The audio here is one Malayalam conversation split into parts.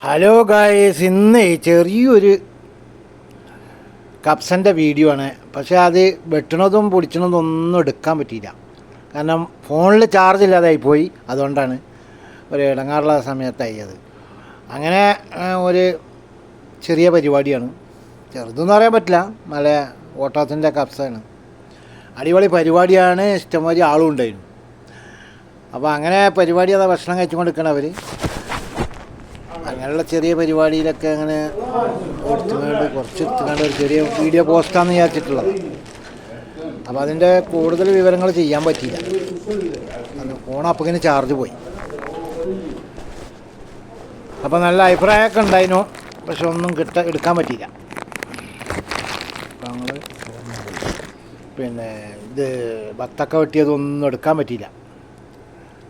ഹലോ ഗായ്സ്, ഇന്ന് ചെറിയൊരു കപ്സൻ്റെ വീഡിയോ ആണ്. പക്ഷേ അത് വെട്ടണതും പൊടിച്ചണതും ഒന്നും എടുക്കാൻ പറ്റിയില്ല. കാരണം ഫോണിൽ ചാർജ് ഇല്ലാതായി പോയി. അതുകൊണ്ടാണ് ഒരു ഇടങ്ങാറുള്ള സമയത്തായി അത്. അങ്ങനെ ഒരു ചെറിയ പരിപാടിയാണ്. ചെറുതെന്ന് പറയാൻ പറ്റില്ല, നല്ല ഓട്ടത്തിൻ്റെ കപ്സാണ്. അടിപൊളി പരിപാടിയാണ്. ഇഷ്ടംമാതിരി ആളും ഉണ്ടായിരുന്നു. അപ്പോൾ അങ്ങനെ പരിപാടി അതാ ഭക്ഷണം കഴിച്ചുകൊണ്ട് അവർ അങ്ങനെയുള്ള ചെറിയ പരിപാടിയിലൊക്കെ അങ്ങനെ കുറച്ചെടുത്തുകൊണ്ട് ഒരു ചെറിയ വീഡിയോ പോസ്റ്റാന്ന് വിചാരിച്ചിട്ടുള്ളത്. അപ്പോൾ അതിൻ്റെ കൂടുതൽ വിവരങ്ങൾ ചെയ്യാൻ പറ്റിയില്ല. ഫോൺ അപ്പങ്ങനെ ചാർജ് പോയി. അപ്പോൾ നല്ല അഭിപ്രായമൊക്കെ ഉണ്ടായിരുന്നു, പക്ഷെ ഒന്നും എടുക്കാൻ പറ്റിയില്ല. അപ്പോൾ ഞങ്ങൾ പിന്നെ ഇത് ബത്തക്ക വെട്ടിയതൊന്നും എടുക്കാൻ പറ്റിയില്ല.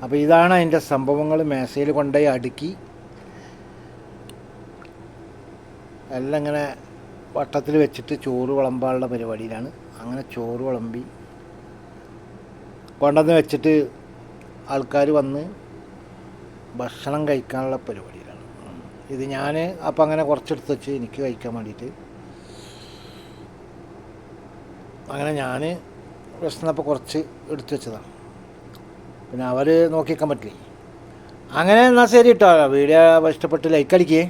അപ്പോൾ ഇതാണ് അതിൻ്റെ സംഭവങ്ങൾ. മേശയിൽ കൊണ്ടുപോയി അടുക്കി എല്ലാം ഇങ്ങനെ വട്ടത്തിൽ വെച്ചിട്ട് ചോറ് വിളമ്പാനുള്ള പരിപാടിയിലാണ്. അങ്ങനെ ചോറ് വിളമ്പി കൊണ്ടുവന്ന് വെച്ചിട്ട് ആൾക്കാർ വന്ന് ഭക്ഷണം കഴിക്കാനുള്ള പരിപാടിയിലാണ്. ഇത് ഞാൻ അപ്പം അങ്ങനെ കുറച്ചെടുത്ത് വെച്ച് എനിക്ക് കഴിക്കാൻ വേണ്ടിയിട്ട്. അങ്ങനെ ഞാൻ വിശന്നപ്പോൾ കുറച്ച് എടുത്ത് വെച്ചതാണ്. പിന്നെ അവർ നോക്കിക്കാൻ പറ്റില്ലേ. അങ്ങനെ എന്നാൽ ശരി കേട്ടോ. വീഡിയോ ഇഷ്ടപ്പെട്ട് ലൈക്ക് അടിക്കേ.